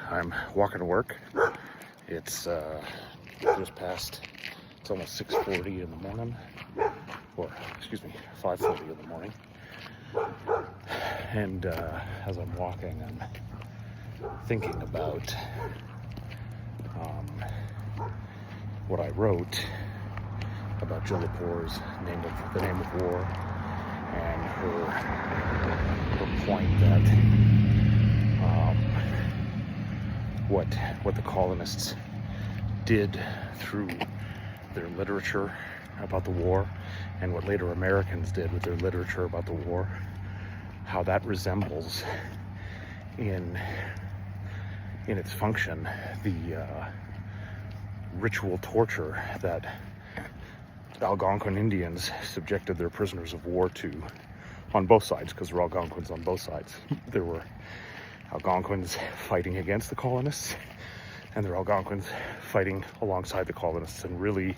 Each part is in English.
I'm walking to work. It's just past, it's almost 6:40 in the morning, or excuse me, 5:40 in the morning. And as I'm walking, I'm thinking about what I wrote about Jill Lepore's The Name of War, and her point that what the colonists did through their literature about the war, and what later Americans did with their literature about the war, how that resembles in its function the ritual torture that Algonquin Indians subjected their prisoners of war to on both sides, because there were Algonquins on both sides. There were Algonquins fighting against the colonists, and there were Algonquins fighting alongside the colonists. And really,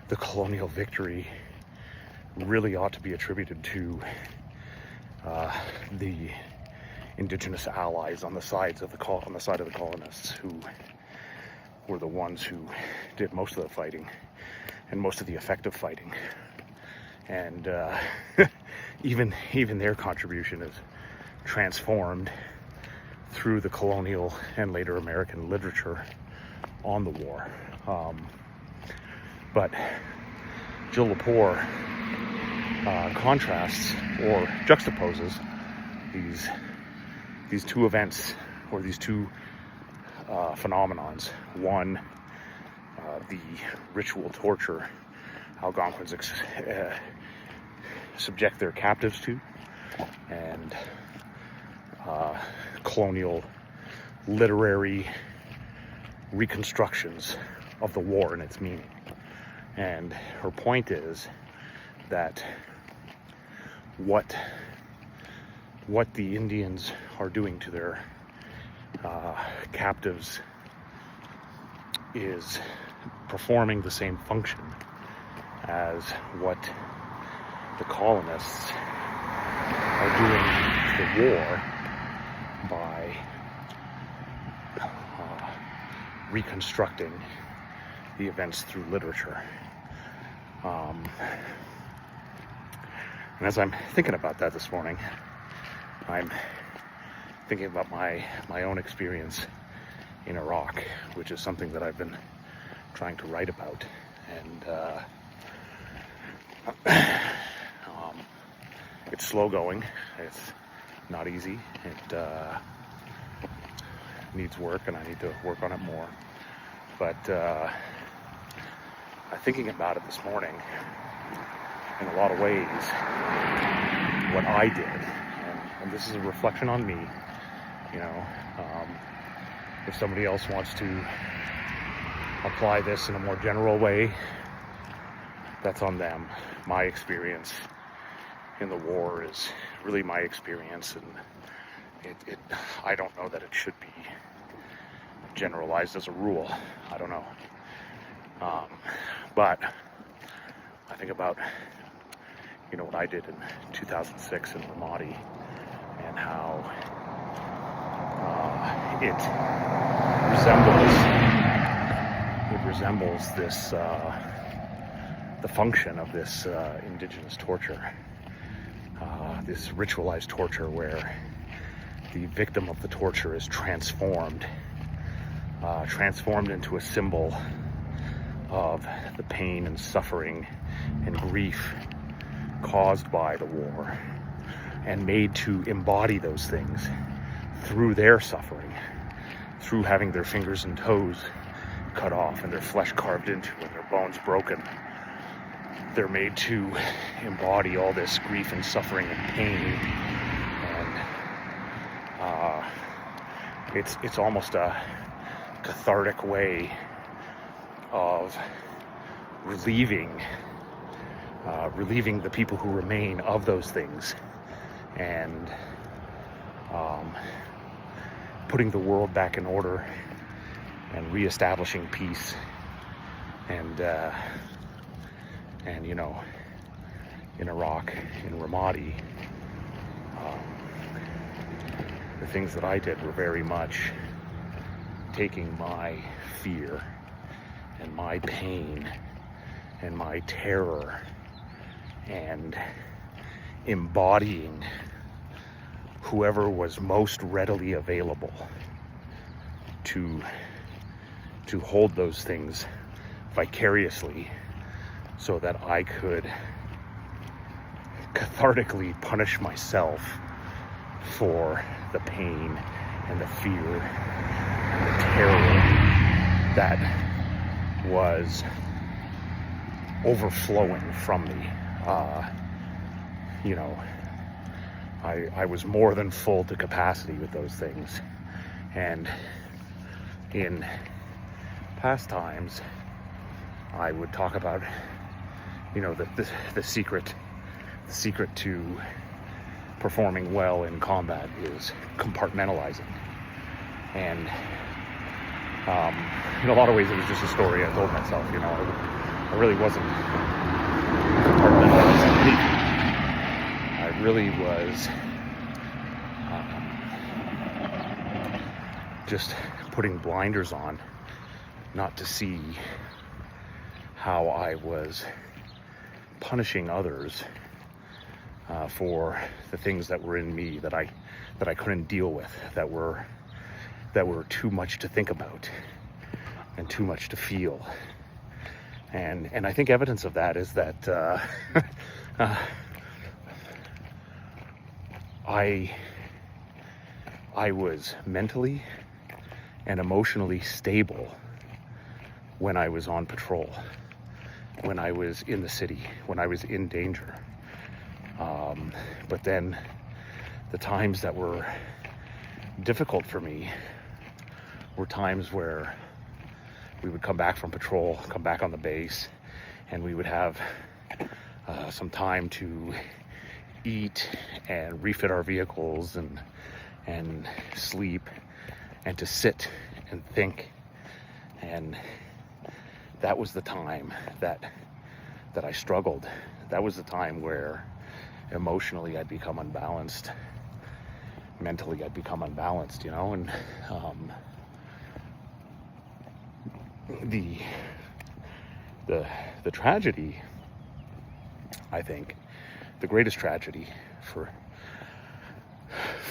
the colonial victory really ought to be attributed to the indigenous allies on the side of the colonists, who were the ones who did most of the fighting and most of the effective fighting. And even their contribution is transformed through the colonial and later American literature on the war. But Jill Lepore contrasts or juxtaposes these two events, or these two phenomenons. One, the ritual torture Algonquins subject their captives to, and colonial literary reconstructions of the war and its meaning. And her point is that what the Indians are doing to their captives is performing the same function as what the colonists are doing to the war by reconstructing the events through literature. And as I'm thinking about that this morning, I'm thinking about my own experience in Iraq, which is something that I've been trying to write about. And it's slow going. It's not easy. It needs work, and I need to work on it more. But I'm thinking about it this morning in a lot of ways, what I did. And this is a reflection on me. You know, if somebody else wants to apply this in a more general way, that's on them. My experience in the war is really my experience, and I don't know that it should be generalized as a rule. I don't know. But I think about, what I did in 2006 in Ramadi, and how it resembles this the function of this indigenous torture, this ritualized torture, where the victim of the torture is transformed into a symbol of the pain and suffering and grief caused by the war, and made to embody those things through their suffering, through having their fingers and toes cut off and their flesh carved into and their bones broken. They're made to embody all this grief and suffering and pain, and it's almost a cathartic way of relieving the people who remain of those things, and putting the world back in order and reestablishing peace. And in Iraq, in Ramadi, the things that I did were very much taking my fear and my pain and my terror and embodying whoever was most readily available to hold those things vicariously, so that I could cathartically punish myself for the pain and the fear and the terror that was overflowing from me. I was more than full to capacity with those things. And in past times, I would talk about, the secret to performing well in combat is compartmentalizing. And in a lot of ways, it was just a story I told myself. I really wasn't compartmentalizing anything. I really was just putting blinders on, not to see how I was punishing others for the things that were in me that I couldn't deal with, that were too much to think about and too much to feel. And I think evidence of that is that I was mentally and emotionally stable when I was on patrol, when I was in the city, when I was in danger. But then the times that were difficult for me were times where we would come back from patrol, come back on the base, and we would have some time to eat and refit our vehicles and sleep and to sit and think. And that was the time that I struggled. That was the time where emotionally I'd become unbalanced, mentally I'd become unbalanced, and the tragedy, I think, the greatest tragedy for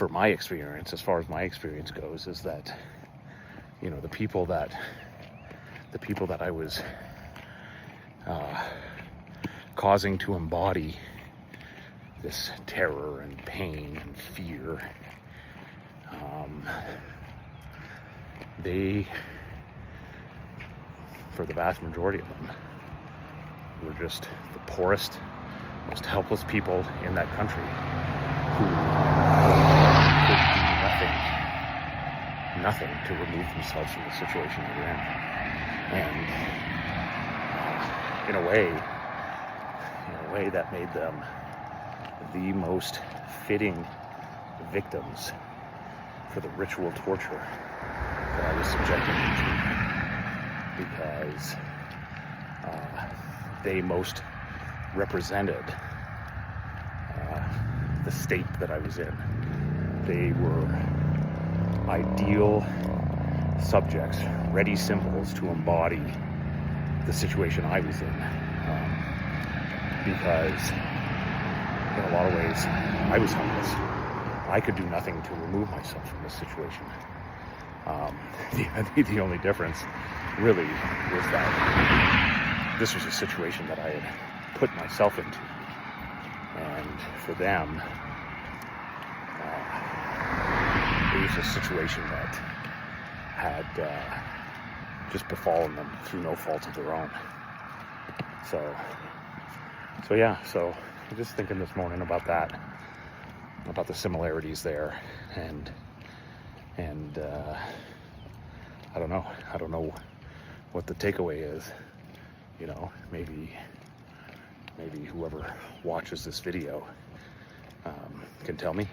my experience, as far as my experience goes, is that the people that I was causing to embody this terror and pain and fear, they, for the vast majority of them, were just the poorest, most helpless people in that country who could do nothing to remove themselves from the situation they were in. And in a way that made them the most fitting victims for the ritual torture that I was subjecting them to, because they most represented the state that I was in. They were ideal subjects, ready symbols to embody the situation I was in, because in a lot of ways I was helpless. I could do nothing to remove myself from this situation. The only difference really was that this was a situation that I had put myself into, and for them it was a situation that had just befallen them through no fault of their own. So I'm just thinking this morning about that, about the similarities there, and I don't know what the takeaway is. Maybe whoever watches this video can tell me.